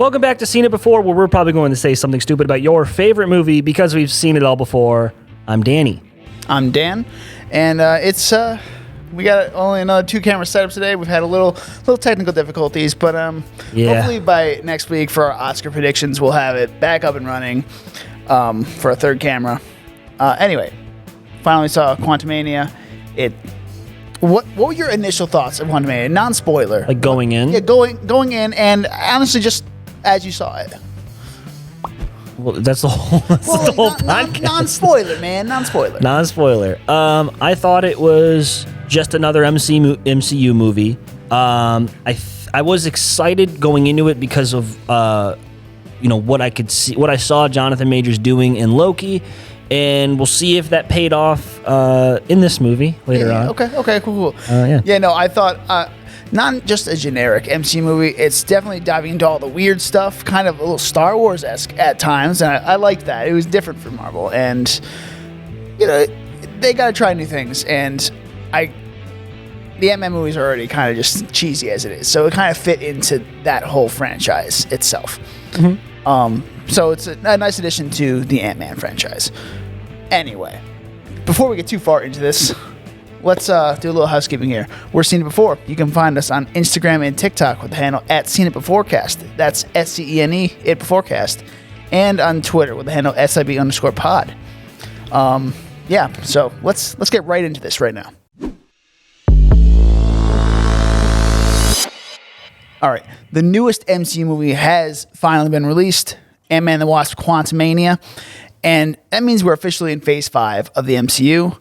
Welcome back to Seen It Before, where we're probably going to say something stupid about your favorite movie because we've seen it all before. I'm Danny. I'm Dan, and we got only another 2 camera setups today. We've had a little technical difficulties, but hopefully by next week for our Oscar predictions, we'll have it back up and running for a 3rd camera. Anyway, finally saw Quantumania. What were your initial thoughts of Quantumania? Non-spoiler. Like going in? Yeah, going in, and honestly, just as you saw it. Well, that's the whole podcast. Non-spoiler, man. Non-spoiler. Non-spoiler. I thought it was just another MCU movie. I was excited going into it because of what I could see, what I saw Jonathan Majors doing in Loki, and we'll see if that paid off in this movie later on. Okay, cool. I thought not just a generic MCU movie. It's definitely diving into all the weird stuff, kind of a little Star Wars-esque at times, and I liked that. It was different from Marvel, and they gotta try new things. And the Ant-Man movies are already kind of just cheesy as it is, so it kind of fit into that whole franchise itself. Mm-hmm. So it's a nice addition to the Ant-Man franchise. Anyway, before we get too far into this, let's do a little housekeeping here. We're Seen It Before. You can find us on Instagram and TikTok with the handle @SeenItBeforecast. That's SCENE, It Beforecast. And on Twitter with the handle SIB_pod. So let's get right into this right now. All right, the newest MCU movie has finally been released, Ant-Man and the Wasp: Quantumania, and that means we're officially in Phase 5 of the MCU.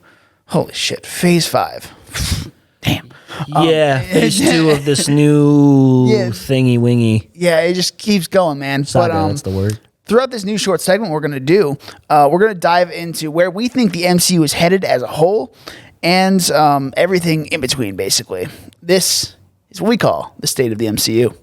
Holy shit, Phase 5. Damn. Phase 2 of this new thingy-wingy. Yeah, it just keeps going, man. Saga, that's the word. Throughout this new short segment we're going to do, we're going to dive into where we think the MCU is headed as a whole and everything in between, basically. This is what we call the state of the MCU.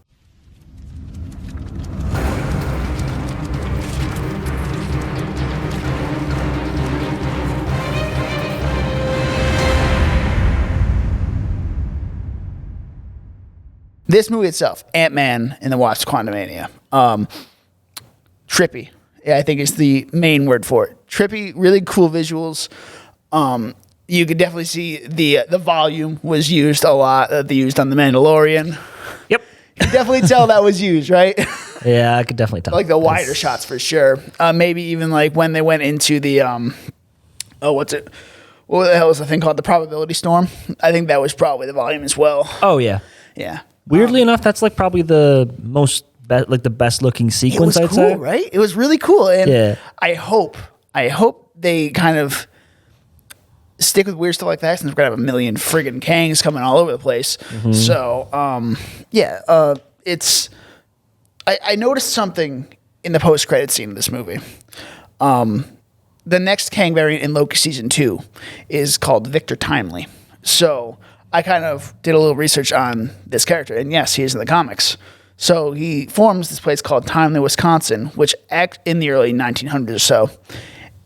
This movie itself, Ant-Man and the Wasp: Quantumania, trippy. Yeah, I think is the main word for it. Trippy, really cool visuals. You could definitely see the volume was used a lot that they used on The Mandalorian. Yep. You can definitely tell that was used, right? Yeah, I could definitely tell. Like the wider shots for sure. Maybe even like when they went into the what the hell was the thing called? The probability storm. I think that was probably the volume as well. Oh yeah. Yeah. Weirdly enough, that's like probably the most the best looking sequence. It was cool, right? It was really cool, and yeah. I hope they kind of stick with weird stuff like that, since we're gonna have a million friggin' Kangs coming all over the place. Mm-hmm. So, I noticed something in the post-credit scene of this movie. The next Kang variant in Loki season 2 is called Victor Timely. So I kind of did a little research on this character, and yes, he is in the comics. So he forms this place called Timely, Wisconsin, which acts in the early 1900s or so.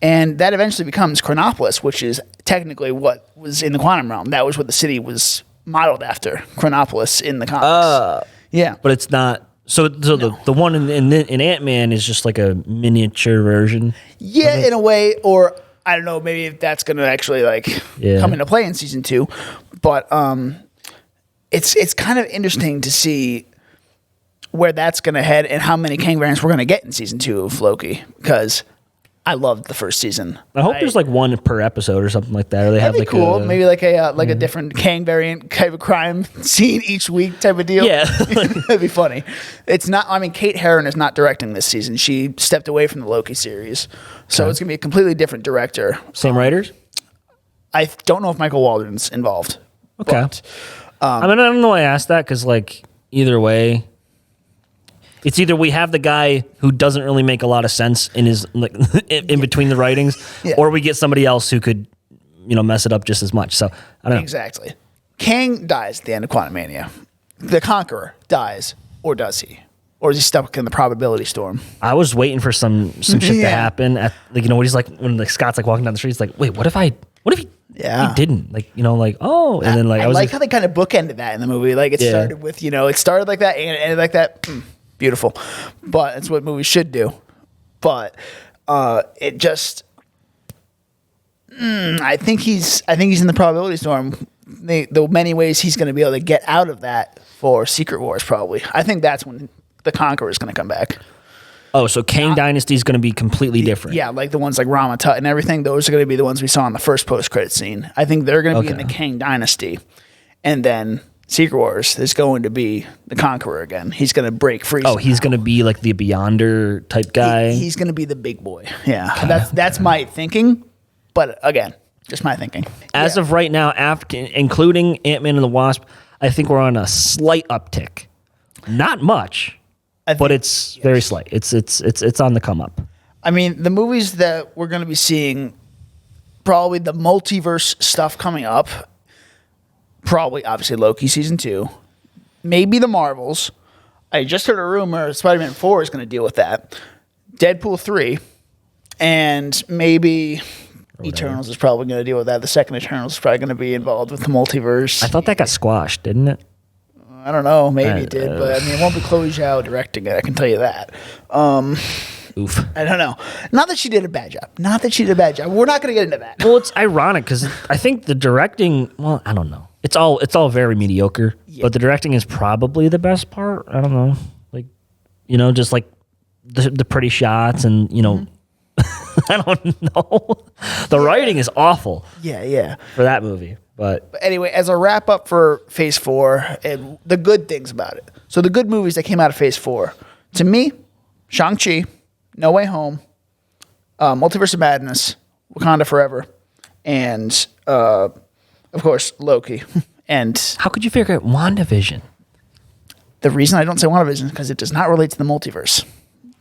And that eventually becomes Chronopolis, which is technically what was in the quantum realm. That was what the city was modeled after, Chronopolis in the comics. Yeah. But it's not. So no. the one in Ant-Man is just like a miniature version? Yeah, in a way. Or I don't know, maybe if that's going to actually come into play in season 2. But it's kind of interesting to see where that's going to head and how many Kang variants we're going to get in season 2 of Loki, because I loved the first season. I hope there's like one per episode or something like that, or they have like cool. Maybe like a different Kang variant type of crime scene each week type of deal. Yeah, that'd be funny. It's not. I mean, Kate Herron is not directing this season. She stepped away from the Loki series, so it's gonna be a completely different director. Same writers. I don't know if Michael Waldron's involved. Okay. But, I don't know why I asked that, because like either way, it's either we have the guy who doesn't really make a lot of sense in his in between the writings, or we get somebody else who could mess it up just as much. So I don't know. Exactly. Kang dies at the end of Quantumania. The Conqueror dies, or does he? Or is he stuck in the probability storm? I was waiting for some shit to happen. At when he's when Scott's walking down the street, he's like, wait, what if he didn't? And then I like how they kind of bookended that in the movie. Like it started with, it started like that and it ended like that. beautiful. But it's what movies should do. But it just, I think he's in the probability storm. The many ways he's going to be able to get out of that for Secret Wars, probably. I think that's when the Conqueror is going to come back. Oh, so Kang Dynasty is going to be completely different. Yeah, like the ones like Rama Tut and everything. Those are going to be the ones we saw in the first post-credit scene. I think they're going to be in the Kang Dynasty, and then Secret Wars is going to be the Conqueror again. He's going to break free. Oh, he's going to be like the Beyonder type guy. He's going to be the big boy. Yeah, that's my thinking. But again, just my thinking. As of right now, after including Ant-Man and the Wasp, I think we're on a slight uptick. Not much, but it's very slight. It's on the come up. I mean, the movies that we're going to be seeing, probably the multiverse stuff coming up. Probably, obviously, Loki season 2. Maybe the Marvels. I just heard a rumor Spider-Man 4 is going to deal with that. Deadpool 3. And maybe Eternals is probably going to deal with that. The second Eternals is probably going to be involved with the multiverse. I thought that got squashed, didn't it? I don't know. Maybe it did. But, I mean, it won't be Chloe Zhao directing it. I can tell you that. Oof. I don't know. Not that she did a bad job. We're not going to get into that. Well, it's ironic because I think the directing, well, I don't know. It's all very mediocre, but the directing is probably the best part. I don't know. Like, just like the pretty shots and, I don't know. The writing is awful. Yeah. For that movie. But anyway, as a wrap up for Phase 4 and the good things about it. So the good movies that came out of Phase 4. To me, Shang-Chi, No Way Home, Multiverse of Madness, Wakanda Forever, and of course, Loki. And how could you figure out WandaVision? The reason I don't say WandaVision is because it does not relate to the multiverse.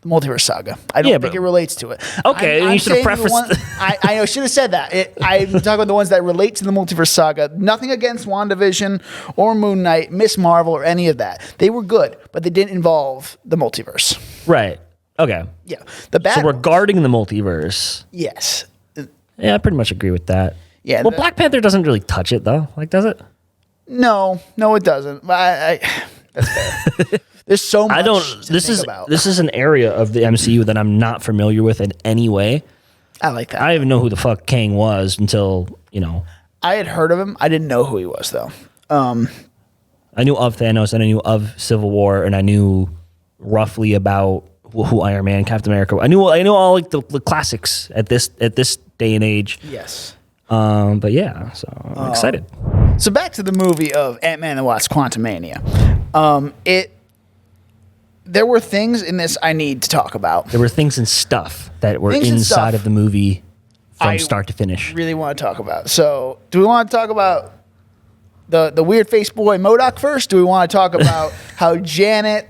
The multiverse saga. I don't think it relates to it. Okay, you should have prefaced. I should have said that. I'm talking about the ones that relate to the multiverse saga. Nothing against WandaVision or Moon Knight, Miss Marvel, or any of that. They were good, but they didn't involve the multiverse. Right. Okay. Yeah. The bad. So regarding the multiverse. Yes. Yeah, I pretty much agree with that. Yeah. Well, Black Panther doesn't really touch it though. Like, does it? No, it doesn't. That's fair. There's so much. This is an area of the MCU that I'm not familiar with in any way. I like that. I didn't even know who the fuck Kang was until I had heard of him. I didn't know who he was though. I knew of Thanos and I knew of Civil War and I knew roughly about who Iron Man, Captain America. I knew all like the classics at this day and age. Yes. But yeah, so I'm excited. So back to the movie of Ant-Man and the Wasp: Quantumania. There were things in this I need to talk about. There were things and stuff that were inside of the movie from start to finish. Really want to talk about. So, do we want to talk about the weird face boy MODOK first? Do we want to talk about how Janet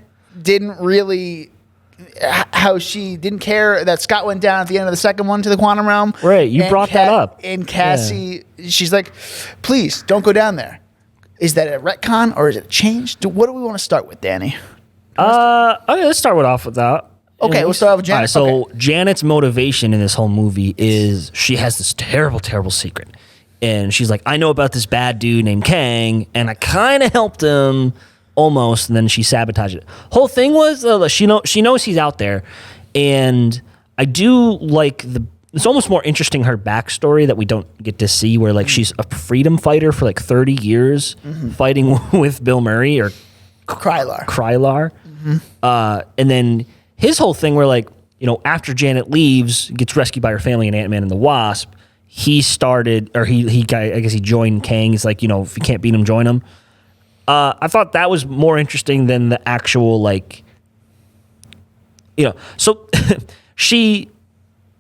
how she didn't care that Scott went down at the end of the second one to the quantum realm? Right, you brought that up. And Cassie, she's like, please don't go down there. Is that a retcon or is it a change? What do we want to start with, Danny? Okay, let's start off with that. Okay, we'll start off with Janet. All right, so Janet's motivation in this whole movie is she has this terrible, terrible secret. And she's like, I know about this bad dude named Kang, and I kind of helped him almost, and then she sabotaged it. Whole thing was she knows he's out there, and I do like it's almost more interesting her backstory that we don't get to see, where like she's a freedom fighter for like 30 years, fighting with Bill Murray or Krylar. And then his whole thing where like, after Janet leaves, gets rescued by her family and Ant-Man and the Wasp, he started, or I guess he joined Kang. It's like, if you can't beat him, join him. I thought that was more interesting than the actual like, so she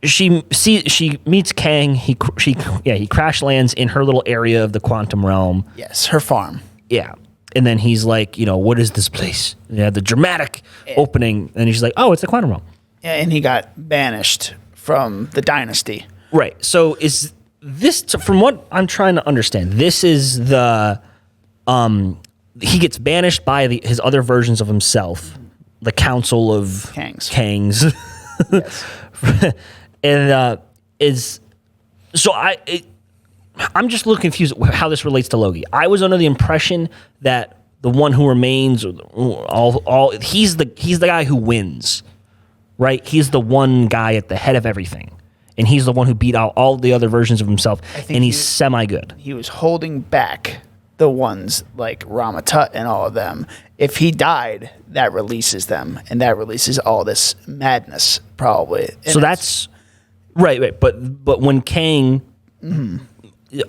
meets Kang. He crash lands in her little area of the quantum realm. Yes, her farm. Yeah. And then he's like, what is this place? Yeah, the dramatic opening. And he's like, oh, it's the quantum realm. Yeah, and he got banished from the dynasty. Right. So is this, from what I'm trying to understand, this is the, he gets banished by his other versions of himself, the Council of Kangs. Yes. And I'm just a little confused how this relates to Loki. I was under the impression that the one who remains, or he's the guy who wins, right? He's the one guy at the head of everything, and he's the one who beat out all the other versions of himself, and he's semi-good. He was holding back the ones like Ramatut and all of them. If he died, that releases them, and that releases all this madness, probably. And so that's right. But when Kang, I'm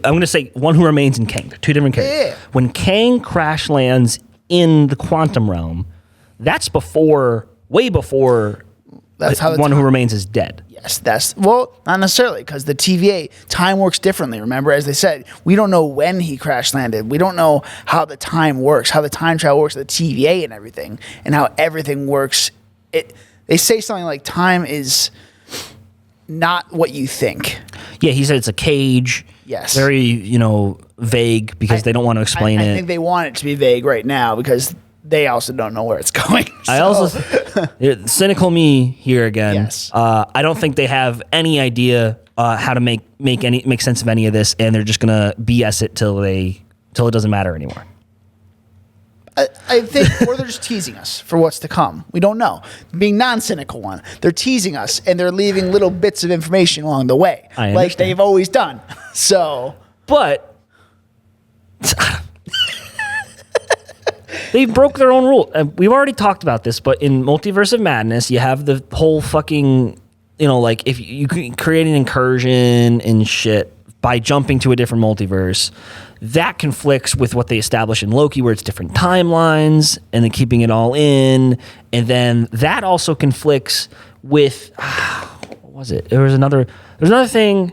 going to say one who remains in Kang. They're two different characters. Yeah. When Kang crash lands in the quantum realm, that's way before. That's how one who remains is dead. Yes, well, not necessarily, because the TVA, time works differently. Remember, as they said, we don't know when he crash landed. We don't know how the time works, how the time travel works, the TVA and everything, and how everything works. They say something like time is not what you think. Yeah, he said it's a cage. Yes. Very, vague because they don't want to explain it. I think they want it to be vague right now because they also don't know where it's going. I also, cynical me here again. Yes. I don't think they have any idea how to make sense of any of this, and they're just gonna BS it till it doesn't matter anymore. I think, or they're just teasing us for what's to come. We don't know. Being non-cynical one, they're teasing us and they're leaving little bits of information along the way, like they've always done. So, but. They broke their own rule. We've already talked about this, but in Multiverse of Madness, you have the whole fucking, like if you create an incursion and shit by jumping to a different multiverse, that conflicts with what they established in Loki, where it's different timelines and then keeping it all in. And then that also conflicts with, what was it? There's another thing.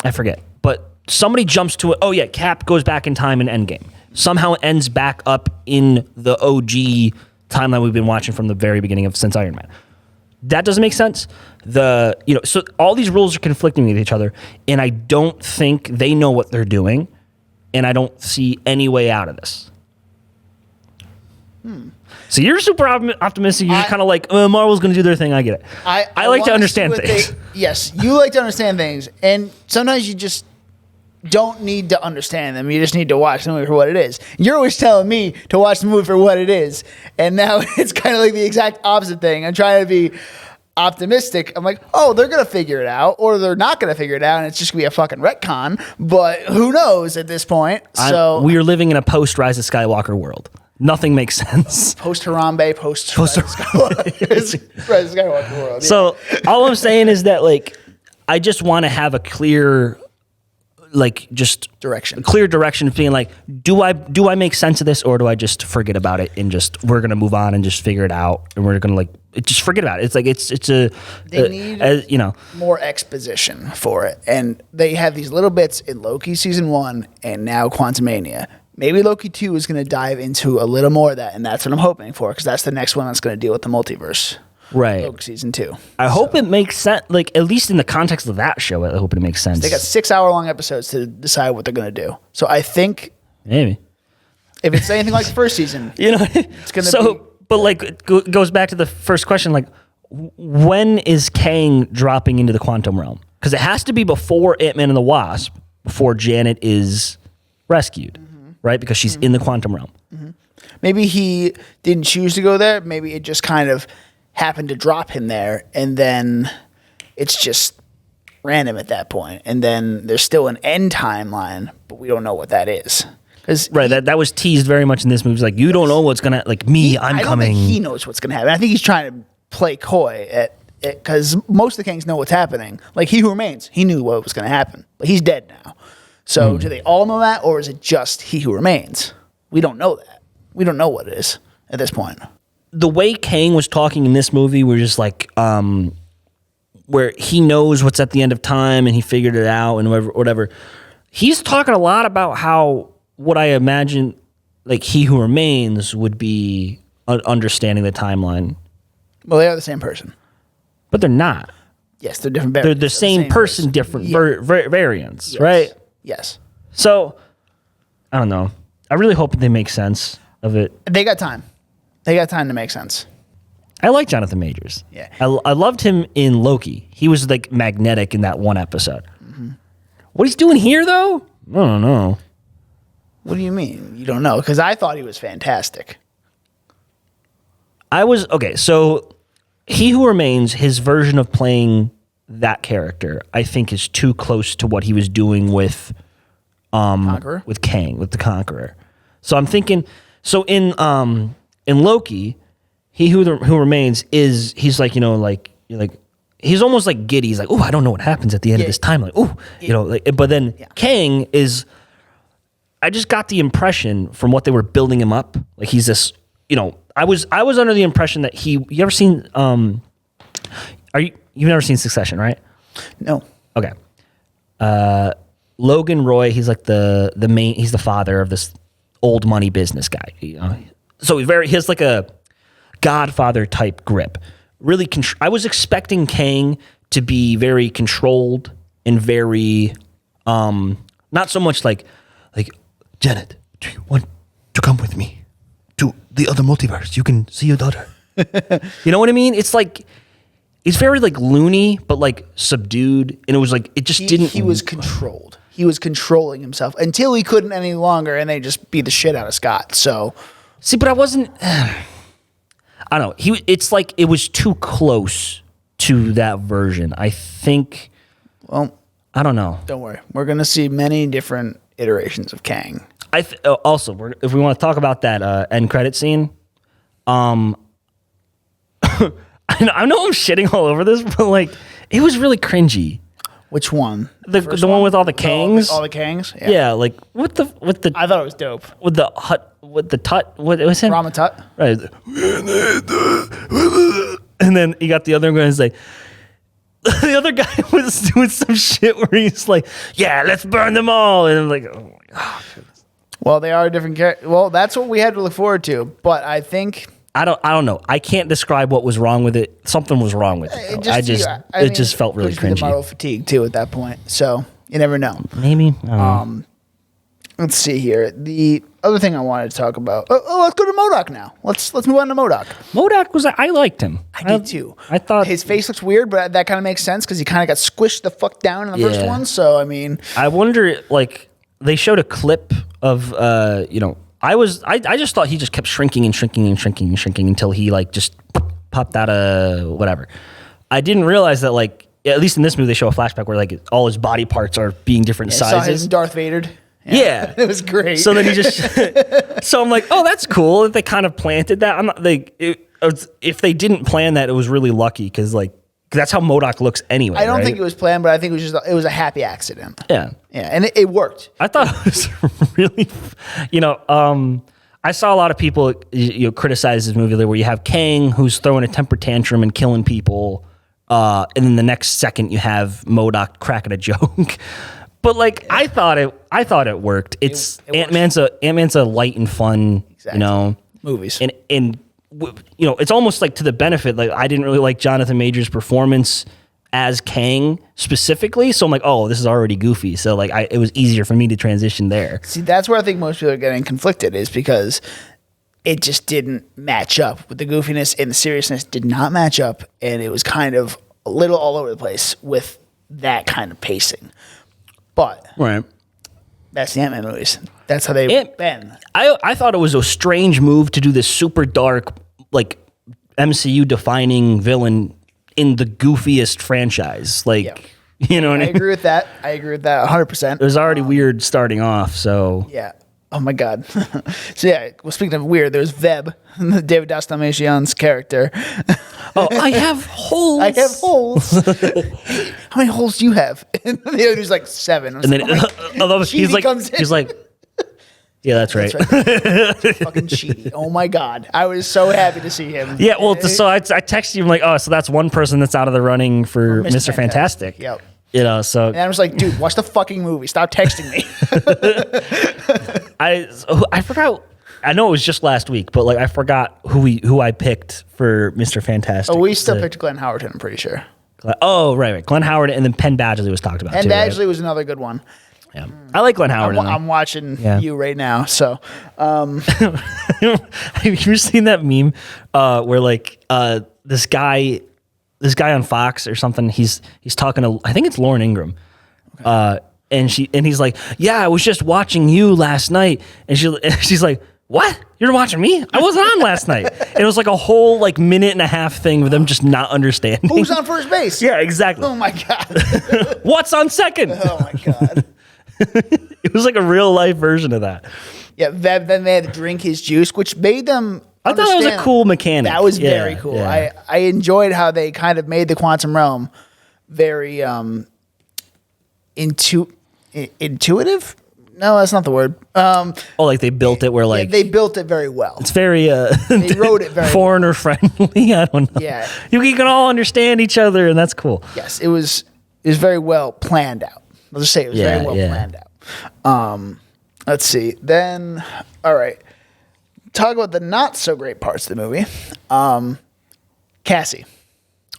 I forget, but somebody jumps to it. Oh yeah, Cap goes back in time in Endgame. Somehow ends back up in the OG timeline we've been watching from the very beginning since Iron Man. That doesn't make sense. So all these rules are conflicting with each other, and I don't think they know what they're doing, and I don't see any way out of this. So you're super optimistic. You're kind of like, Marvel's going to do their thing. I get it. I like to understand things. Yes, you like to understand things, and sometimes you just don't need to understand them. You just need to watch the movie for what it is. You're always telling me to watch the movie for what it is, and now it's kind of like the exact opposite thing. I'm trying to be optimistic. I'm like, oh, they're going to figure it out, or they're not going to figure it out, and it's just going to be a fucking retcon, but who knows at this point. So we are living in a post-Rise of Skywalker world. Nothing makes sense. Post-Harambe, post-Rise of Skywalker world. Yeah. So all I'm saying is that, I just want to have a clear... just direction. A clear direction of being like, do I make sense of this, or do I just forget about it and we're gonna move on and just figure it out, and we're gonna just forget about it. It's like they need more exposition for it, and they have these little bits in Loki season 1 and now Quantumania. Maybe Loki 2 is gonna dive into a little more of that, and that's what I'm hoping for, because that's the next one that's gonna deal with the multiverse. Right. Loki season 2. I hope it makes sense, at least in the context of that show, I hope it makes sense. They got 6-hour-long episodes to decide what they're going to do. So I think... Maybe. If it's anything like the first season, it's going to be... But, it goes back to the first question, when is Kang dropping into the quantum realm? Because it has to be before Ant-Man and the Wasp, before Janet is rescued, right? Because she's in the quantum realm. Maybe he didn't choose to go there. Maybe it just kind of... happened to drop him there, and then it's just random at that point. And then there's still an end timeline, but we don't know what that is. Right, that was teased very much in this movie. It's like, you don't know what's gonna I'm coming. I don't think he knows what's gonna happen. I think he's trying to play coy at it, because most of the Kangs know what's happening. Like He Who Remains, he knew what was gonna happen, but he's dead now. So do they all know that, or is it just He Who Remains? We don't know that. We don't know what it is at this point. The way Kang was talking in this movie, we're just where he knows what's at the end of time and he figured it out and whatever. He's talking a lot about how what I imagine He Who Remains would be understanding the timeline. Well, they are the same person, but they're not. Yes, they're different variants. They're the same person, different variants, yes. Right? Yes. So I don't know. I really hope they make sense of it. They got time. They got time to make sense. I like Jonathan Majors. Yeah. I loved him in Loki. He was magnetic in that one episode. What he's doing here, though, I don't know. What do you mean? You don't know? Because I thought he was fantastic. Okay, so He Who Remains, his version of playing that character, I think is too close to what he was doing with Conqueror? with Kang, with the Conqueror. So I'm thinking, so in Loki, He Who Remains he's like, he's almost like giddy. He's like, oh, I don't know what happens at the end of this timeline. Oh, but then Kang is, I just got the impression from what they were building him up, like he's this, I was under the impression that you ever seen, you've never seen Succession, right? No. Okay. Logan Roy, he's like he's the father of this old money business guy. So he has like a Godfather type grip. Really, I was expecting Kang to be very controlled and very, not so much like, Janet, do you want to come with me to the other multiverse? You can see your daughter. You know what I mean? It's like, it's very like loony, but like subdued. And it was like, it just didn't. He was controlled. He was controlling himself until he couldn't any longer, and they just beat the shit out of Scott. So, see, but I wasn't. I don't know. It's like it was too close to that version. I think. Well, I don't know. Don't worry. We're gonna see many different iterations of Kang. Also, if we want to talk about that end credit scene, I know I'm shitting all over this, but like it was really cringy. Which one? The one with all the Kangs. All the Kangs. Yeah, like with the. I thought it was dope. With the hut, with the tut. What was him? Rama Tut. Right. And then you got the other guy who's like, the other guy was doing some shit where he's like, yeah, let's burn them all. And I'm like, oh my God. Well, they are different characters. Well, that's what we had to look forward to. But I think. I don't know. I can't describe what was wrong with it. Something was wrong with it. It just felt really cringy. The Marvel fatigue too at that point. So you never know. Maybe. Let's see here. The other thing I wanted to talk about. Let's go to MODOK now. Let's move on to MODOK. MODOK I liked him. I did too. I thought his face looks weird, but that kind of makes sense because he kind of got squished the fuck down in the first one. So I mean, I wonder. Like they showed a clip of I just thought he just kept shrinking and shrinking and shrinking and shrinking until he like just popped out of whatever. I didn't realize that like at least in this movie they show a flashback where like all his body parts are being different sizes. Saw him Darth Vader. Yeah. It was great. So then he just so I'm like, oh, that's cool that they kind of planted that. I'm not if they didn't plan that, it was really lucky because like that's how MODOK looks anyway. I don't think it was planned, but I think it was a happy accident. Yeah. Yeah, and it worked. I thought it was really, I saw a lot of people criticize this movie where you have Kang who's throwing a temper tantrum and killing people, and then the next second you have MODOK cracking a joke. But like I thought it worked. It's Ant-Man's a light and fun, movies. And it's almost like to the benefit. Like I didn't really like Jonathan Majors' performance as Kang specifically, so I'm like, oh, this is already goofy. So like, it was easier for me to transition there. See, that's where I think most people are getting conflicted is because it just didn't match up with the goofiness and the seriousness did not match up, and it was kind of a little all over the place with that kind of pacing. But right. That's the Ant-Man movies. That's how they've been. I thought it was a strange move to do this super dark, like MCU defining villain in the goofiest franchise. Like, you know what I mean? I agree with that. 100%. It was already weird starting off, so. Yeah. Oh my God. So yeah, well, speaking of weird, there's Veb, David Dastmalchian's character. Oh, I have holes. I have holes. How many holes do you have? And the other dude's like 7. And then he's like, yeah, that's right. Fucking Cheaty. Oh my God. I was so happy to see him. Yeah, well, so I texted you, I'm like, oh, so that's one person that's out of the running for Mr. Fantastic. Yep. So. And I was like, dude, watch the fucking movie. Stop texting me. I forgot. I know it was just last week, but like I forgot who I picked for Mr. Fantastic. Oh, we still picked Glenn Howerton, I'm pretty sure. Oh, right. Glenn Howard, and then Penn Badgley was talked about Penn too. Badgley right? was another good one. Yeah, I like Glenn Howard. I'm watching you right now. So, have you seen that meme where like this guy on Fox or something? He's talking to, I think it's Lauren Ingram. Okay. and he's like, yeah, I was just watching you last night, and she's like, what? You're watching me? I wasn't on last night. And it was like a whole like minute and a half thing with them just not understanding. Who's on first base? Yeah, exactly. Oh my God. What's on second? Oh my God. It was like a real life version of that. Yeah, then they had to drink his juice, which made them. I thought that was a cool mechanic. That was very cool. Yeah. I enjoyed how they kind of made the quantum realm very intuitive. No, that's not the word. Like they built it where like they built it very well. It's very they wrote it very foreigner friendly. I don't know. Yeah, you can all understand each other, and that's cool. Yes, it was very well planned out. Let's just say it was very well planned out. Let's see. Then, all right. Talk about the not so great parts of the movie. Cassie.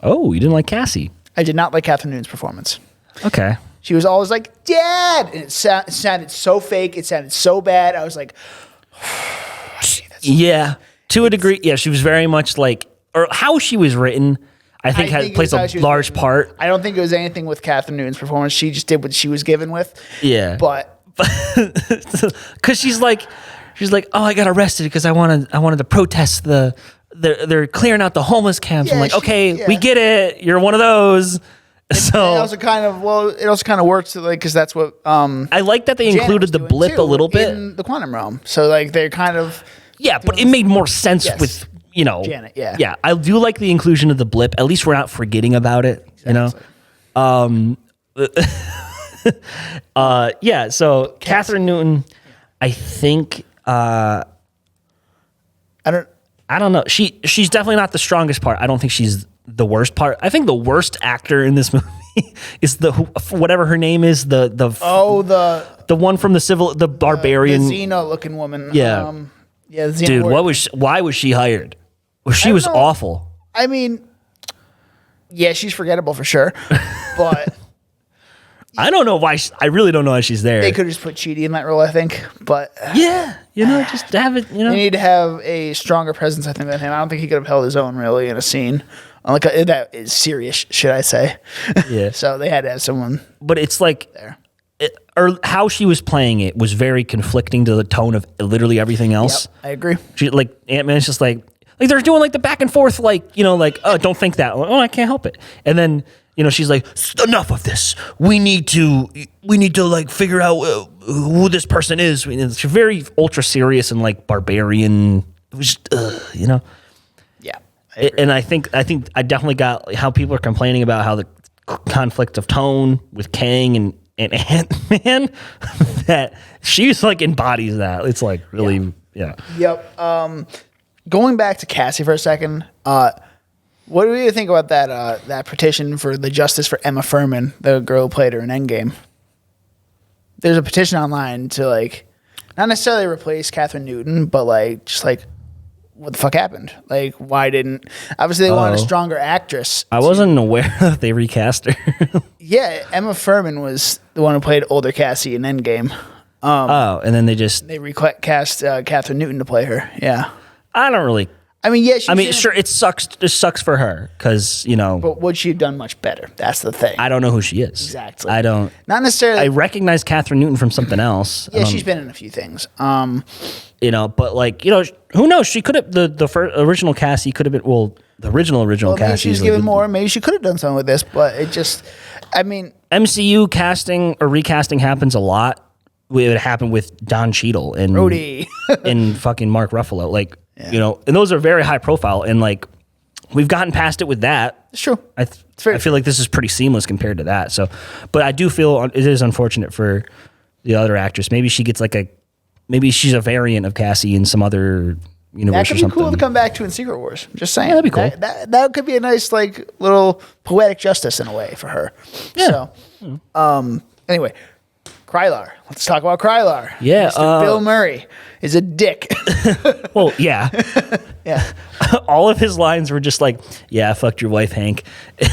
Oh, you didn't like Cassie? I did not like Catherine Newton's performance. Okay. She was always like, Dad! And it sounded so fake. It sounded so bad. I was like, yeah, to a degree. Yeah, she was very much like, or how she was written, I think plays a large part. I don't think it was anything with Catherine Newton's performance. She just did what she was given with. Yeah. But. Because she's like, oh, I got arrested because I wanted to protest they're clearing out the homeless camps. Yeah, I'm like, okay, we get it. You're one of those. So it also kind of works like because that's what I like that they included the blip a little bit in the quantum realm. So like they're kind of but it made more sense with Janet. Yeah, I do like the inclusion of the blip. At least we're not forgetting about it. Exactly. So Catherine Newton, I think I don't know. She's definitely not the strongest part. I don't think she's the worst part. I think the worst actor in this movie is whatever her name is, the one from the barbarian, the Xena looking woman. Yeah, Xena dude. Why was she hired? Well, she was awful. I mean, yeah, she's forgettable for sure, but. I don't know why. I really don't know why she's there. They could just put Chidi in that role, I think. But just have it. They need to have a stronger presence, I think, than him. I don't think he could have held his own really in a scene. Like that is serious, should I say? Yeah. So they had to have someone. But it's like there. Or how she was playing it was very conflicting to the tone of literally everything else. Yep, I agree. She like Ant-Man's just like they're doing like the back and forth, oh, don't think that. Oh, I can't help it. And then. She's like, enough of this. We need to like figure out who this person is. She's very ultra serious and like barbarian. It was just, Yeah. And I think I definitely got how people are complaining about how the conflict of tone with Kang and Ant-Man that she's like embodies that. It's like really, yeah. Yep. Going back to Cassie for a second, what do you think about that petition for the justice for Emma Fuhrman, the girl who played her in Endgame? There's a petition online to like not necessarily replace Catherine Newton, but like just like what the fuck happened? Like why didn't obviously they wanted a stronger actress. I wasn't aware that they recast her. Yeah, Emma Fuhrman was the one who played older Cassie in Endgame. And then they recast Catherine Newton to play her. Yeah, I don't really. I mean, yeah. Sure, it sucks. It sucks for her because But would she have done much better? That's the thing. I don't know who she is. Exactly. I don't. Not necessarily. I recognize Catherine Newton from something else. Yeah, she's been in a few things. But like who knows? She could have the original Cassie could have been the original Cassie. Maybe she's given more. Maybe she could have done something with this, but it just. I mean, MCU casting or recasting happens a lot. It would happen with Don Cheadle and Rhodey and fucking Mark Ruffalo, like. Yeah. And those are very high profile, and like we've gotten past it with that. It's true. I feel like this is pretty seamless compared to that. So, but I do feel it is unfortunate for the other actress. Maybe she gets maybe she's a variant of Cassie in some other universe or something. That could be cool to come back to in Secret Wars. I'm just saying. Yeah, that'd be cool. That could be a nice like little poetic justice in a way for her. Yeah. So, anyway. Krylar. Let's talk about Krylar. Yeah. Mr. Bill Murray is a dick. Well, yeah. Yeah. All of his lines were just like, yeah, I fucked your wife, Hank. And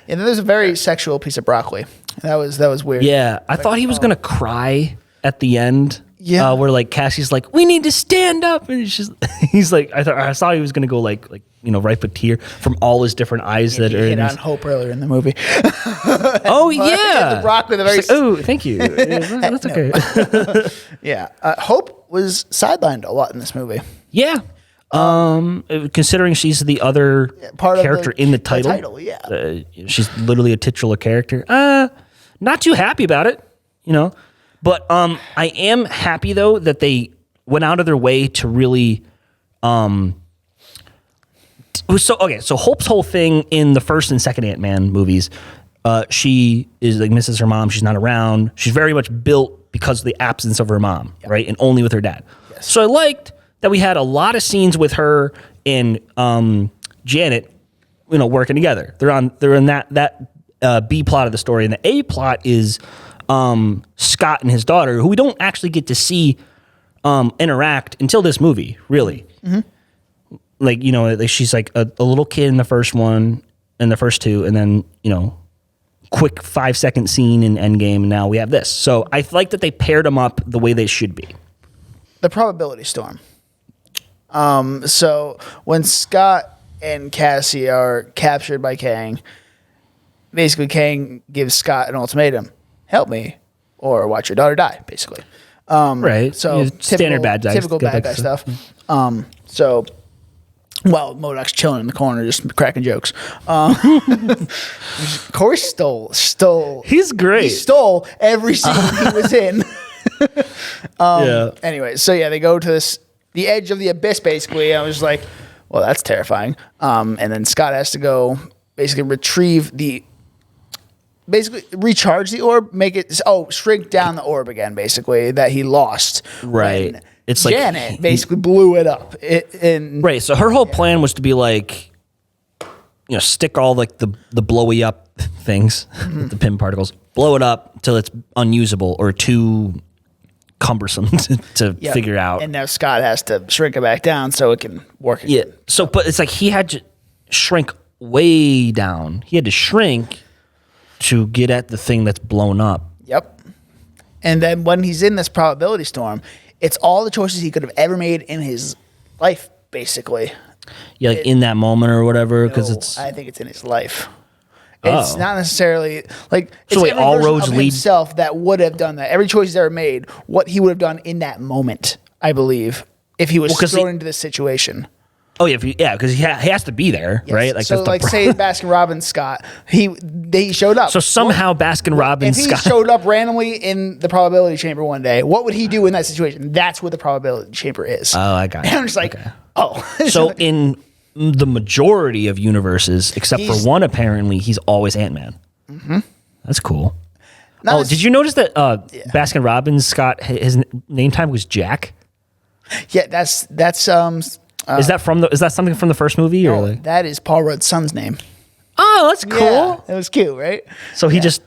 then there's a very sexual piece of broccoli. That was weird. Yeah. I thought he was going to cry at the end. Yeah. Where like Cassie's like, we need to stand up. And he's like, I thought he was going to go like wipe a tear from all his different eyes that He are hit in on his... Hope earlier in the movie. Oh yeah, The Rock with a very She's like, oh, thank you. Yeah, that's okay. yeah. Hope was sidelined a lot in this movie. Yeah. Considering she's the other part of character in the title. She's literally a titular character. Not too happy about it, But I am happy though that they went out of their way to really. So Hope's whole thing in the first and second Ant-Man movies, she is like misses her mom. She's not around. She's very much built because of the absence of her mom, right, and only with her dad. Yes. So I liked that we had a lot of scenes with her and Janet, working together. They're in that B plot of the story, and the A plot is Scott and his daughter, who we don't actually get to see interact until this movie, really. Mm-hmm. Like, she's like a little kid in the first one, in the first two, and then, quick 5-second scene in Endgame, and now we have this. So I like that they paired them up the way they should be. The probability storm. So when Scott and Cassie are captured by Kang, basically Kang gives Scott an ultimatum: help me or watch your daughter die, basically. Right. So standard bad guy. Typical bad guy stuff. MODOK's chilling in the corner, just cracking jokes. Corey stole. He's great. He stole every scene he was in. Anyway, so they go to the edge of the abyss, basically. I was like, well, that's terrifying. And then Scott has to go basically recharge the orb, shrink down the orb again, basically, that he lost. Right. It's like Janet basically blew it up. Right. So her whole plan was to be like, stick all like the blowy up things, the pin particles, blow it up till it's unusable or too cumbersome to figure out. And now Scott has to shrink it back down so it can work again. Yeah. So, but it's like he had to shrink way down. He had to shrink to get at the thing that's blown up. Yep. And then when he's in this probability storm, it's all the choices he could have ever made in his life, basically. Yeah, like in that moment or whatever, because I think it's in his life. It's not necessarily like it's so wait, every all version roads of lead himself that would have done that. Every choice he's ever made, what he would have done in that moment, I believe, if he was thrown into this situation. Oh yeah, because he has to be there, yes. Right? Like so, that's say Baskin Robbins Scott, he showed up. So somehow Baskin Robbins Scott, if he showed up randomly in the probability chamber one day, what would he do in that situation? That's what the probability chamber is. Oh, I got it. And I'm just like, So in the majority of universes, except for one, apparently he's always Ant-Man. Mm-hmm. That's cool. Did you notice that Baskin Robbins Scott, his name tag was Jack? Yeah, that's is that something from the first movie or like? That is Paul Rudd's son's name. Oh, that's cool. Yeah, it was cute, right? So he just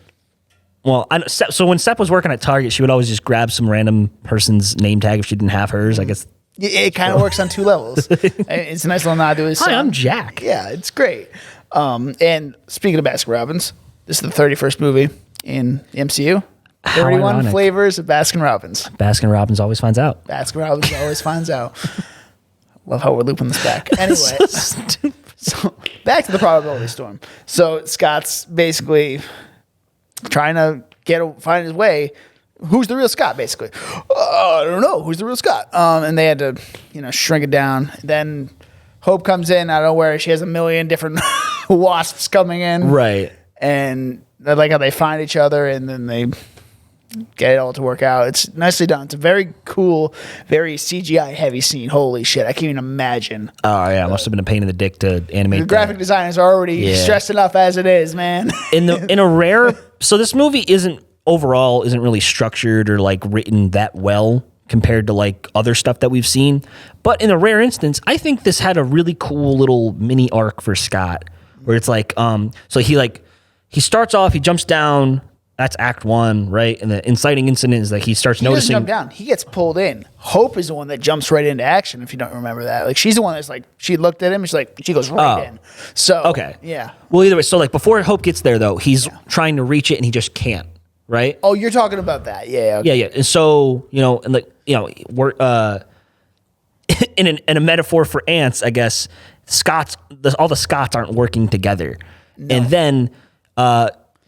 so when Sepp was working at Target, she would always just grab some random person's name tag if she didn't have hers. I guess it kind of works on two levels. It's a nice little nod to his son. Hi, I'm Jack. Yeah, it's great. And speaking of Baskin Robbins, this is the 31st movie in the MCU. 31 flavors of Baskin Robbins. Baskin Robbins always finds out. Baskin Robbins always finds out. Love how we're looping this back. Anyway, so back to the probability storm. So Scott's basically trying to find his way. Who's the real Scott, basically? I don't know. Who's the real Scott? And they had to, shrink it down. Then Hope comes in out of nowhere. She has a million different wasps coming in. Right. And I like how they find each other and then they get it all to work out. It's nicely done. It's a very cool, very CGI heavy scene. Holy shit. I can't even imagine. Oh, yeah. It must have been a pain in the dick to animate. The graphic designers are already stressed enough as it is, man. So this movie isn't really structured or like written that well compared to like other stuff that we've seen. But in a rare instance, I think this had a really cool little mini arc for Scott where it's like, so he starts off, he jumps down. That's Act 1, right? And the inciting incident is like he starts noticing. He doesn't jump down. He gets pulled in. Hope is the one that jumps right into action, if you don't remember that. Like, she's the one that's like, she looked at him, and she goes right in. So, okay. Yeah. Well, either way, so like before Hope gets there, though, he's trying to reach it, and he just can't, right? Oh, you're talking about that. Yeah. Okay. Yeah. And so, we're, in a metaphor for ants, I guess, all the Scots aren't working together. And then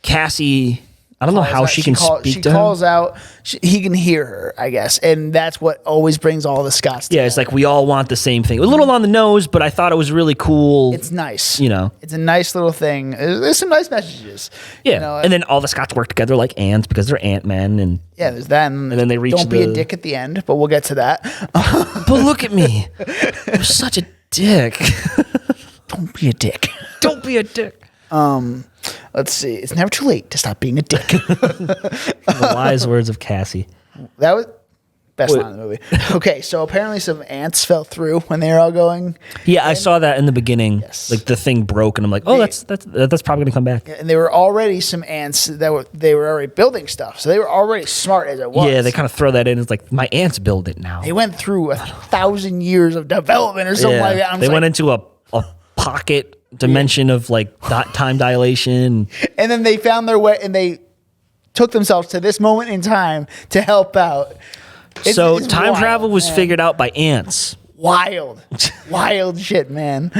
Cassie, I don't know how she can speak to him. She calls out. He can hear her, I guess, and that's what always brings all the Scots together. Yeah, it's like we all want the same thing. A little on the nose, but I thought it was really cool. It's nice. It's a nice little thing. There's some nice messages. Yeah, and then all the Scots work together like ants because they're ant-men. And yeah, there's that. And then they reach Don't be a dick at the end, but we'll get to that. But look at me. I'm such a dick. Don't be a dick. Don't be a dick. Let's see. It's never too late to stop being a dick. The wise words of Cassie. That was best line in the movie. Okay, so apparently some ants fell through when they were all going. Yeah, I saw that in the beginning. Yes. Like the thing broke, and I'm like, oh, that's probably gonna come back. And there were already some ants they were already building stuff, so they were already smart as it was. Yeah, they kind of throw that in. It's like my ants build it now. They went through 1,000 years of development or something like that. They went into a pocket dimension of like time dilation, and then they found their way, and they took themselves to this moment in time to help out. It's time wild, travel was man. figured out by ants. Wild shit, man.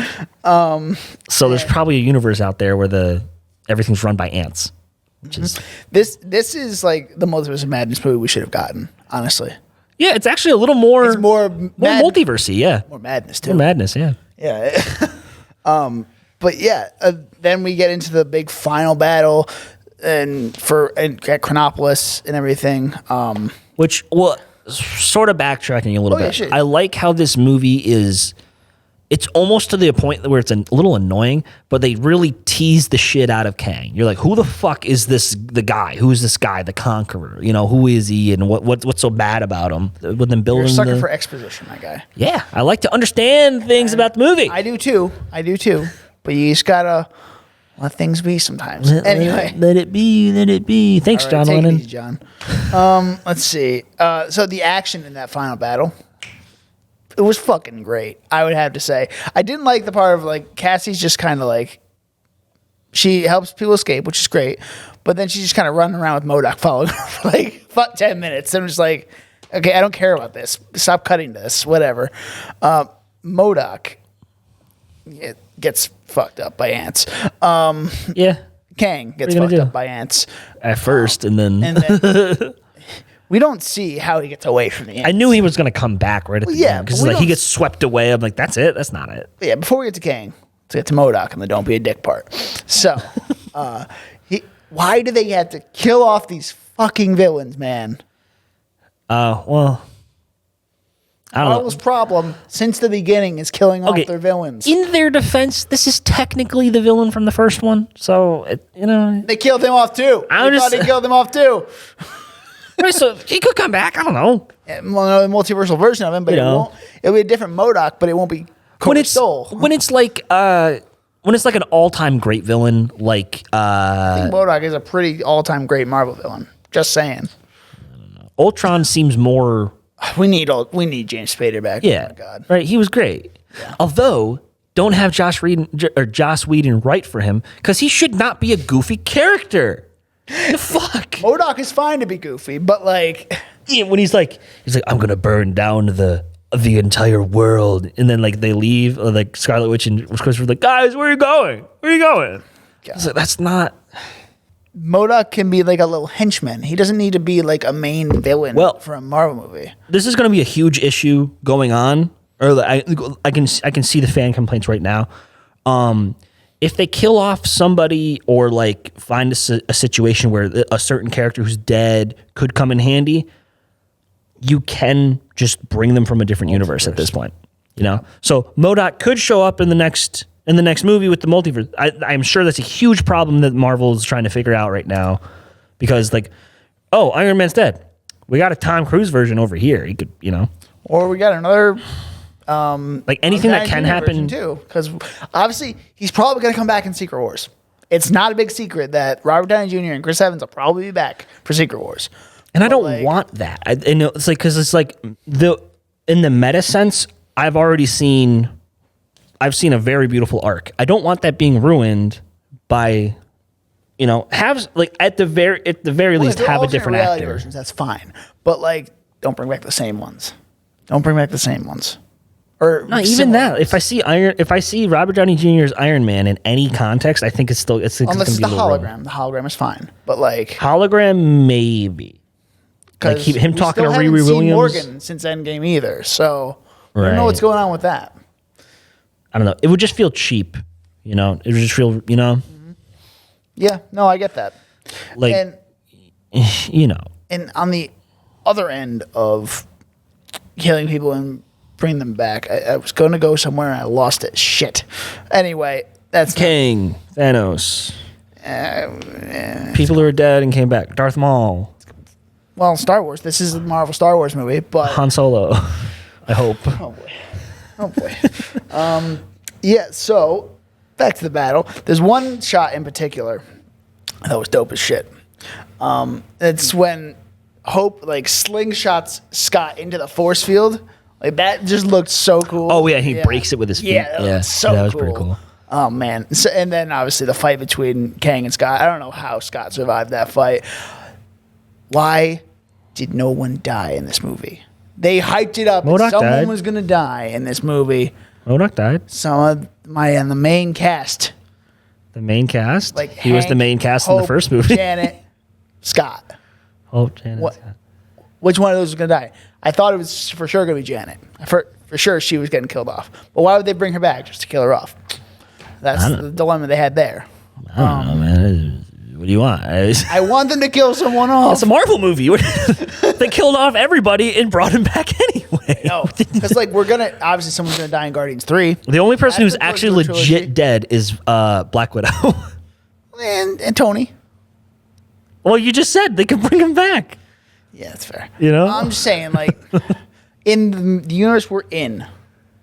So there's probably a universe out there where everything's run by ants, which is this is like the Multiverse of Madness movie we should have gotten, honestly. Yeah, it's actually a little more. It's more multiversey, yeah. More madness too. More madness, yeah. Yeah. But yeah, then we get into the big final battle and at Chronopolis and everything. Sort of backtracking a little bit. Sure. I like how this movie is. It's almost to the point where it's a little annoying, but they really tease the shit out of Kang. You're like, who the fuck is the guy? Who is this guy, the Conqueror? Who is he, and what's so bad about him? With them building, You're a sucker for exposition, my guy. Yeah, I like to understand things about the movie. I do too. But you just gotta let things be sometimes. Anyway, let it be. Thanks, right, John take it Lennon. easy, John. Let's see. So the action in that final battle, it was fucking great, I would have to say. I didn't like the part of like Cassie's just kind of like, she helps people escape, which is great, but then she's just kind of running around with MODOK following her for like 10 minutes. I'm just like, okay, I don't care about this. Stop cutting this, whatever. MODOK gets fucked up by ants. Yeah. Kang gets fucked up by ants. At first, and then we don't see how he gets away from the ants. I knew he was going to come back right at the end. Because he gets swept away. I'm like, that's it? That's not it. Yeah, before we get to Kang, let's get to MODOK and the don't be a dick part. So, why do they have to kill off these fucking villains, man? Well, I don't Marvel's know. problem since the beginning is killing off their villains. In their defense, this is technically the villain from the first one. So, they killed him off too. I thought they killed him off too. Right, so he could come back. I don't know. Well, the multiversal version of him, but it'll be a different MODOK, but it won't be when it's like an all-time great villain, like I think MODOK is a pretty all-time great Marvel villain. Just saying. Ultron seems more. We need James Spader back. Yeah, oh my God. Right. He was great. Yeah. Although, don't have Joss Whedon write for him because he should not be a goofy character. The fuck. MODOK is fine to be goofy, but like when he's like, I'm gonna burn down the entire world, and then like they leave, or like Scarlet Witch and Christopher's like, guys, where are you going? Where are you going? It's like, that's not. MODOK can be like a little henchman. He doesn't need to be like a main villain for a Marvel movie. This is going to be a huge issue going on, or I can see the fan complaints right now. If they kill off somebody or like find a situation where a certain character who's dead could come in handy, you can just bring them from a different universe at this point. So MODOK could show up in the next movie with the multiverse. I'm sure that's a huge problem that Marvel is trying to figure out right now, because like, oh, Iron Man's dead. We got a Tom Cruise version over here. He could, or we got another. Like anything that can happen too, because obviously he's probably going to come back in Secret Wars. It's not a big secret that Robert Downey Jr. and Chris Evans will probably be back for Secret Wars. And I don't want that. I know it's like, because it's like in the meta sense, I've seen a very beautiful arc. I don't want that being ruined by, have like at the very least have a different actor. Versions, that's fine, but like don't bring back the same ones. Or Not even similar that. ones. If I see Robert Downey Jr.'s Iron Man in any context, I think it's still unless gonna it's be the a little hologram. The hologram is fine, but like hologram, maybe. Like 'cause him we talking still to Riri haven't seen Williams. Morgan since Endgame either, so I don't know Right. what's going on with that. I don't know. It would just feel cheap, you know. It would just feel, you know, Yeah, no, I get that. like And you know. and on the other end of killing people and bringing them back, I was going to go somewhere and I lost it. Shit. Anyway, that's Kang, Thanos. People who are dead and came back. Darth Maul, well, Star Wars. This is a Marvel Star Wars movie, but Han Solo. I hope. oh boy, oh boy. Yeah. So back to the battle. There's one shot in particular that was dope as shit. It's when Hope like slingshots Scott into the force field. Like that just looked so cool. Oh yeah, he breaks it with his feet. Yeah, that was so that was cool. pretty cool. Oh man! So, and then obviously the fight between Kang and Scott. I don't know how Scott survived that fight. Why did no one die in this movie? They hyped it up. MODOK And someone died. was gonna die in this movie. MODOK died. Some of the main cast, The main cast. like he was the Hank, main cast in the Hope, first movie. Janet, Scott. Oh, Janet. What? Which one of those was gonna die? I thought it was for sure gonna be Janet. For sure she was getting killed off. But why would they bring her back just to kill her off? That's the dilemma they had there. I don't know, man. What do you want? I want them to kill someone off. It's a Marvel movie. They killed off everybody and brought him back anyway. No, because like we're gonna obviously someone's gonna die in Guardians 3, The only person That's who's the actually Thor legit trilogy. dead is Black Widow. and Tony. Well, you just said they could bring him back. Yeah, that's fair. You know? I'm just saying, like in the universe we're in,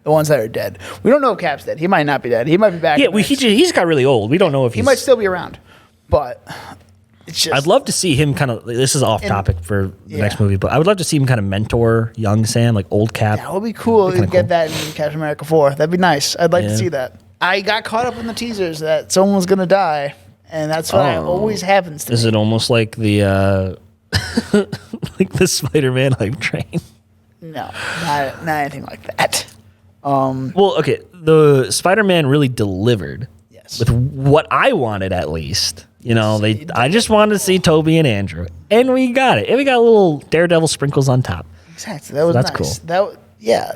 the ones that are dead, we don't know if Cap's dead. He might not be dead. He might be back. Yeah, in the next- he's got really old. We don't know if he might still be around, but it's just. I'd love to see him kind of. This is off topic for the next movie, but I would love to see him kind of mentor young Sam, like old Cap. That would be cool to kinda get cool. that in Captain America 4. That'd be nice. I'd like to Yeah. see that. I got caught up in the teasers that someone was gonna die, and that's what always happens to Is me. it almost like the like the Spider-Man hype train? No, not anything like that. Well, okay, the Spider-Man really delivered. Yes. With what I wanted, at least. You know, I just wanted to see Toby and Andrew, and we got it. And we got little Daredevil sprinkles on top. Exactly. That was that's nice. cool. Yeah.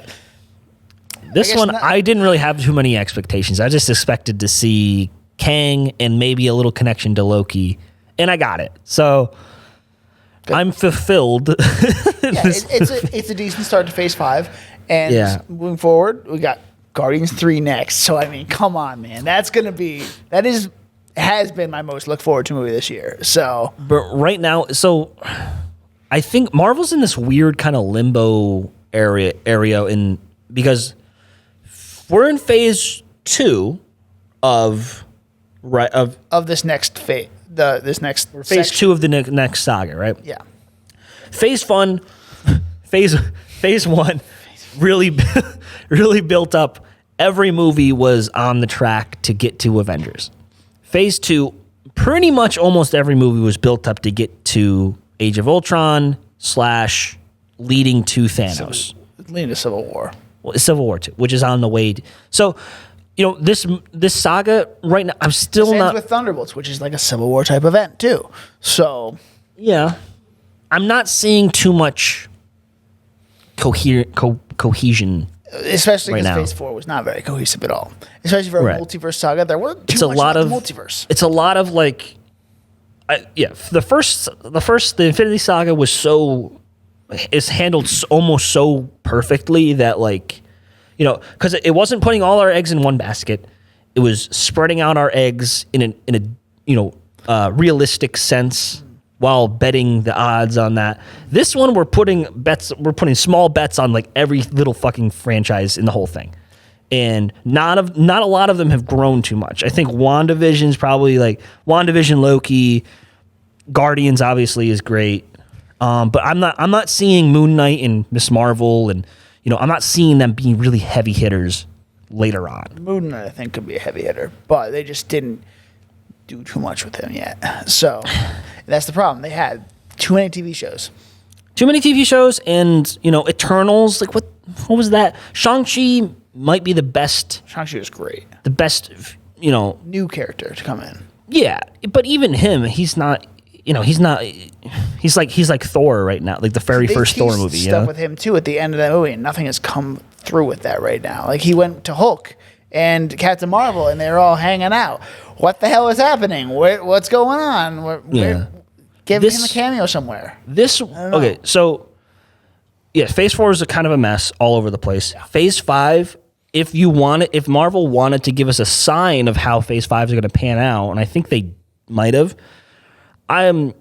This guess one, not- I didn't really have too many expectations. I just expected to see Kang and maybe a little connection to Loki, and I got it. So I'm fulfilled. Yeah, it's a decent start to Phase 5, and Yeah. moving forward, we got Guardians 3 next. So I mean, come on, man, has been my most look forward to movie this year. So But right now, so I think Marvel's in this weird kind of limbo area because we're in Phase 2 of this next phase, this next Phase section. 2 of the next saga, right? Yeah. Phase 1 really really built up. Every movie was on the track to get to Avengers. Phase 2, pretty much almost every movie was built up to get to Age of Ultron / leading to Thanos. Leading to Civil War. Well, Civil War 2, which is on the way. So, you know, this saga right now, I'm still Ends not. with Thunderbolts, which is like a Civil War type event too. So Yeah. I'm not seeing too much cohesion. especially Right because now. Phase 4 was not very cohesive at all. Especially for a Right. multiverse saga, there wasn't too It's a much lot about of the multiverse. It's a lot of like, the Infinity Saga was is handled almost so perfectly that like, you know, because it wasn't putting all our eggs in one basket. It was spreading out our eggs in a realistic sense while betting the odds on that. This one we're putting small bets on like every little fucking franchise in the whole thing. And not a lot of them have grown too much. I think WandaVision's probably like WandaVision, Loki, Guardians obviously is great. But I'm not seeing Moon Knight and Miss Marvel, and you know, I'm not seeing them be really heavy hitters later on. Moon Knight, I think, could be a heavy hitter, but they just didn't do too much with him yet. So that's the problem. They had too many TV shows, Too many TV shows and, Eternals. Like, what was that? Shang-Chi might be the best. Shang-Chi was great. The best, New character to come in. Yeah, but even him, he's not, he's like Thor right now, like the very first Thor movie. Stuff with him too at the end of that movie, and nothing has come through with that right now. Like he went to Hulk and Captain Marvel, and they're all hanging out. What the hell is happening? What's going on? Give him a cameo somewhere. Okay, so yeah, Phase 4 is a kind of a mess all over the place. Yeah. Phase 5, if Marvel wanted to give us a sign of how Phase 5 is going to pan out, and I think they might have, I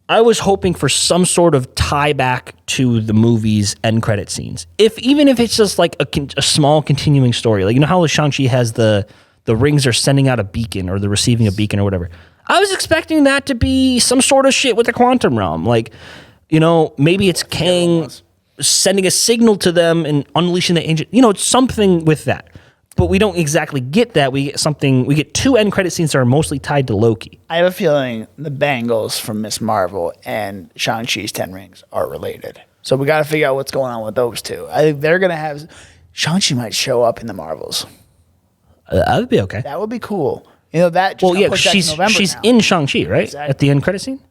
was hoping for some sort of tie back to the movie's end credit scenes. Even if it's just like a small continuing story. Like, how Shang-Chi has the rings are sending out a beacon or they're receiving a beacon or whatever. I was expecting that to be some sort of shit with the quantum realm. Like, maybe it's Kang sending a signal to them and unleashing the ancient, it's something with that. But we don't exactly get that. We get 2 end credit scenes that are mostly tied to Loki. I have a feeling the bangles from Miss Marvel and Shang-Chi's 10 Rings are related. So we got to figure out what's going on with those two. I think they're going to have, Shang-Chi might show up in the Marvels. That would be okay. That would be cool. That just she's in Shang-Chi, right? Exactly. At the end credit scene?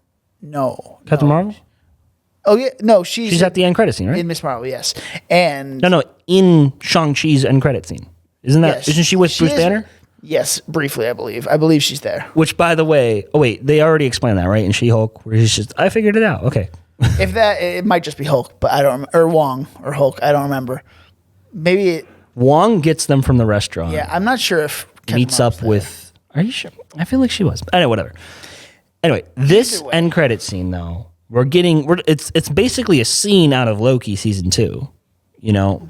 No. Captain Marvel? Oh, yeah. No, she's at the end credit scene, right? In Miss Marvel, yes. And No, in Shang-Chi's end credit scene. Isn't she with Bruce Banner? Yes, briefly, I believe. I believe she's there. Which, by the way, they already explained that, right? In She-Hulk, where he's just, I figured it out. Okay. It might just be Hulk, but I don't, or Wong, or Hulk, I don't remember. Maybe Wong gets them from the restaurant. Yeah, I'm not sure if meets up with. Are you sure? I feel like she was. Anyway, whatever. Anyway, this end credit scene though, it's basically a scene out of Loki season 2.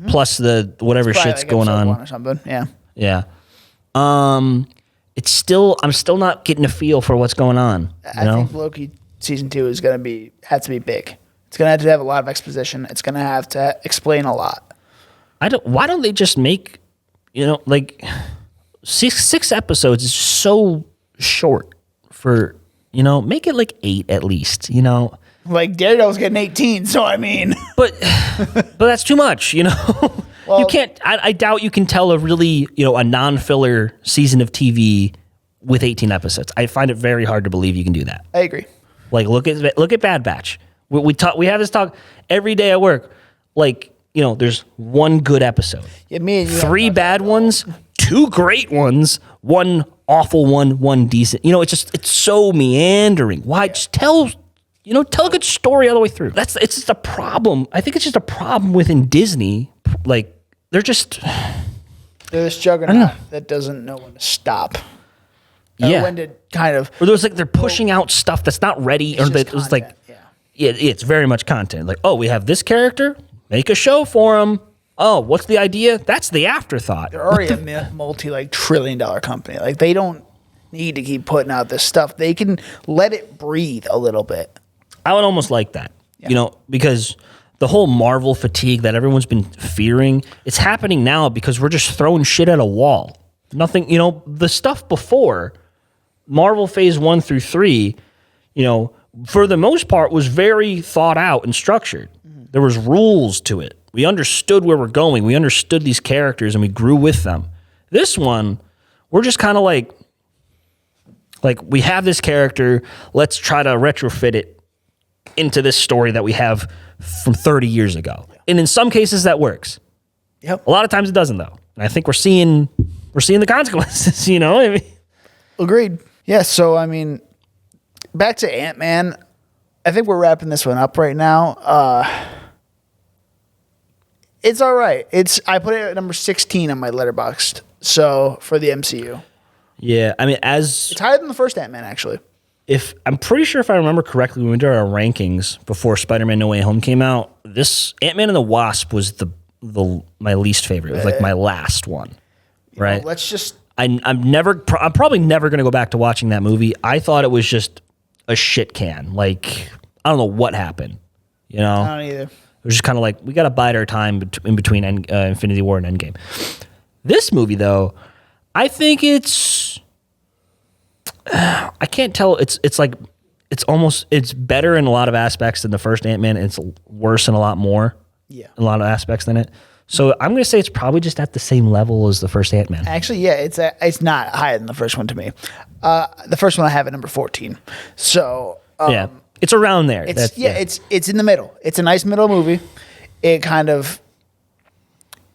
Plus the whatever shit's going on or something. Yeah. Yeah. I'm still not getting a feel for what's going on. I think Loki season 2 is going to have to be big. It's going to have a lot of exposition. It's going to have to explain a lot. Why don't they just make, like 6 episodes is so short for, make it like 8 at least, Like Daredevil's getting 18, so I mean. But that's too much, Well, you can't, I doubt you can tell a really, a non-filler season of TV with 18 episodes. I find it very hard to believe you can do that. I agree. Like, look at Bad Batch. We have this talk every day at work. Like, there's 1 good episode. Yeah, me and you 3 bad ones, 2 great ones, 1 awful one, 1 decent. It's so meandering. Why? Yeah. Just tell a good story all the way through. It's just a problem. I think it's just a problem within Disney. Like, they're this juggernaut that doesn't know when to stop. Yeah. When to kind of. Or there's they're pushing out stuff that's not ready. Or that was like, yeah, it's very much content. Like, oh, we have this character, make a show for him. Oh, what's the idea? That's the afterthought. They're already a multi-trillion-dollar company. Like, they don't need to keep putting out this stuff. They can let it breathe a little bit. I would almost like that, because the whole Marvel fatigue that everyone's been fearing, it's happening now because we're just throwing shit at a wall. Nothing, the stuff before Marvel Phase 1 through 3, for the most part was very thought out and structured. Mm-hmm. There was rules to it. We understood where we're going. We understood these characters and we grew with them. This one, we're just kind of like we have this character, let's try to retrofit it into this story that we have from 30 years ago. And in some cases that works. Yep. A lot of times it doesn't though. And I think we're seeing the consequences, Agreed. Yeah, so I mean, back to Ant-Man. I think we're wrapping this one up right now. It's all right. I put it at number 16 on my Letterboxd. So for the MCU. Yeah, I mean, it's higher than the first Ant-Man actually. I'm pretty sure if I remember correctly, when we did our rankings before Spider-Man No Way Home came out, this Ant-Man and the Wasp was my least favorite. It was like my last one, right? Let's just. I'm probably never going to go back to watching that movie. I thought it was just a shit can. Like, I don't know what happened. I don't either. It was just kind of like, we got to bide our time in between Infinity War and Endgame. This movie, though, I think it's. I can't tell. It's like it's better in a lot of aspects than the first Ant-Man. And it's worse in a lot more. Yeah. A lot of aspects than it. So I'm going to say it's probably just at the same level as the first Ant-Man. Actually, yeah, it's not higher than the first one to me. The first one I have at number 14. So yeah, it's around there. It's in the middle. It's a nice middle movie. It kind of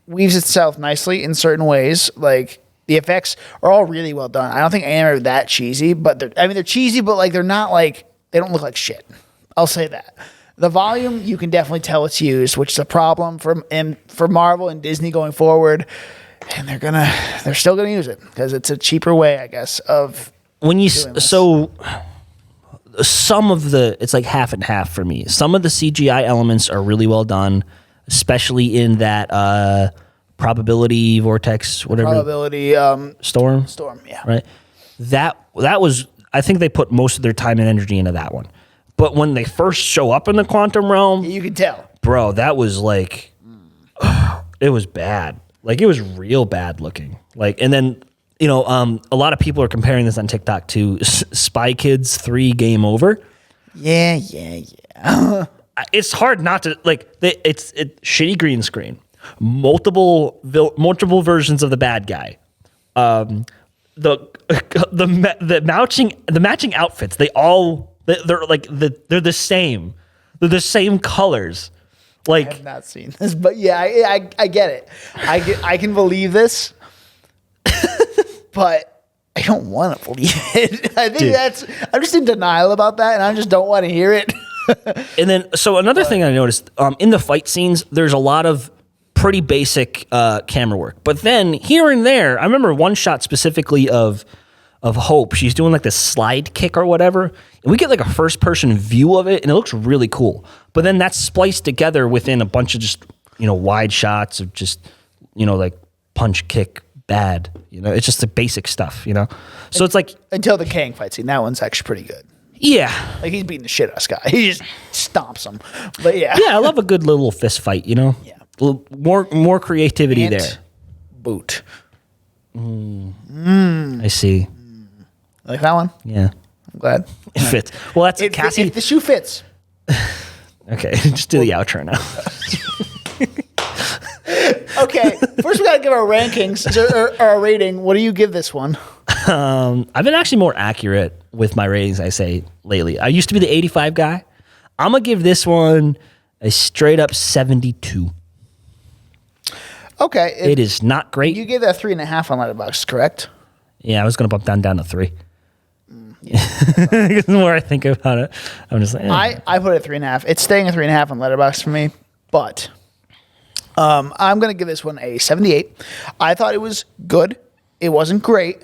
weaves itself nicely in certain ways. Like the effects are all really well done. I don't think any are that cheesy, but they're cheesy, but like they're not like they don't look like shit. I'll say that. The volume, you can definitely tell it's used, which is a problem for Marvel and Disney going forward. And they're still gonna use it because it's a cheaper way, I guess, of when you so some of it's like half and half for me. Some of the CGI elements are really well done, especially in that probability vortex, whatever. Probability storm. Storm, yeah. Right. That was. I think they put most of their time and energy into that one. But when they first show up in the quantum realm, you can tell, bro. That was like, it was bad. Like it was real bad looking. Like, and then a lot of people are comparing this on TikTok to Spy Kids 3 Game Over. Yeah. It's hard not to like. It's shitty green screen, multiple versions of the bad guy. The matching outfits. They're the same. They're the same colors. Like I have not seen this, but yeah, I get it. I can believe this, but I don't want to believe it. I think I'm just in denial about that, and I just don't want to hear it. And then, so another thing I noticed in the fight scenes, there's a lot of pretty basic camera work. But then here and there, I remember one shot specifically of Hope. She's doing like this slide kick or whatever. And we get like a first person view of it and it looks really cool. But then that's spliced together within a bunch of just, wide shots of just, like punch, kick, bad. It's just the basic stuff, So it's like. Until the Kang fight scene. That one's actually pretty good. Yeah. Like he's beating the shit out of Scott. He just stomps him. But yeah. Yeah, I love a good little fist fight, Yeah. More creativity there. Boot. I see. Like that one? Yeah. I'm glad. It fits. Well, that's Cassie. If the shoe fits. Okay, just do the outro now. Okay, first we gotta give our rankings, or our rating. What do you give this one? I've been actually more accurate with my ratings, I say, lately. I used to be the 85 guy. I'm gonna give this one a straight up 72. Okay. It is not great. You gave that 3.5 on Letterboxd, correct? Yeah, I was gonna bump down to 3. The more I think about it, I'm just like, I put it at 3.5. It's staying at 3.5 on Letterboxd for me, but I'm gonna give this one a 78. I thought it was good. It wasn't great.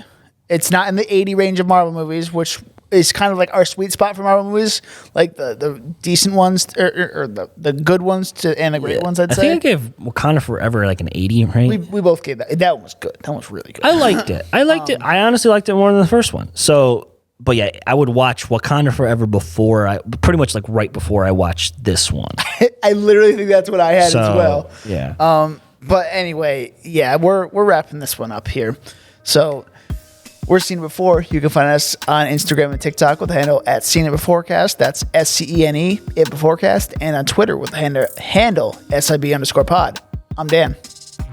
It's not in the 80 range of Marvel movies, which is kind of like our sweet spot for Marvel movies, like the decent ones or the good ones and the great ones. I'd say. I think I gave Wakanda Forever like an 80, right? We both gave that. That one was good. That one was really good. I liked it. I honestly liked it more than the first one. So, but yeah, I would watch Wakanda Forever pretty much like right before I watched this one. I literally think that's what I had as well. Yeah. But anyway, yeah, we're wrapping this one up here. So. We're Seen It Before. You can find us on Instagram and TikTok with the handle at Seen It Beforecast. That's SCENE, It Beforecast. And on Twitter with the handle SIB_pod. I'm Dan.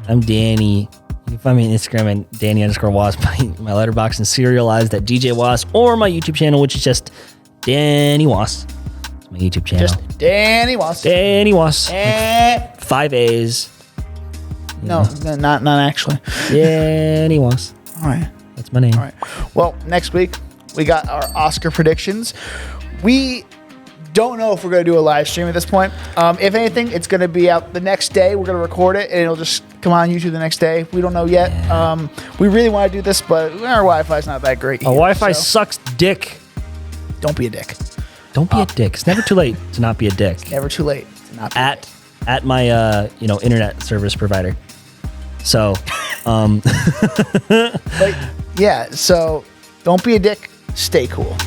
I'm Danny. You can find me on Instagram at Danny_Wasp, my letterbox and serialized at DJ Wasp, or my YouTube channel, which is just Danny Wasp. It's my YouTube channel. Just Danny Wasp. Danny Wasp. 5 A's. No, not actually. Danny Wasp. All right. That's my name. All right. Well, next week, we got our Oscar predictions. We don't know if we're going to do a live stream at this point. If anything, it's going to be out the next day. We're going to record it, and it'll just come on YouTube the next day. We don't know yet. Yeah. We really want to do this, but our Wi-Fi is not that great. Our Wi-Fi sucks dick. Don't be a dick. Don't be a dick. It's never too late to not be a dick. It's never too late to not be a dick. At my internet service provider. So, but yeah, so don't be a dick. Stay cool.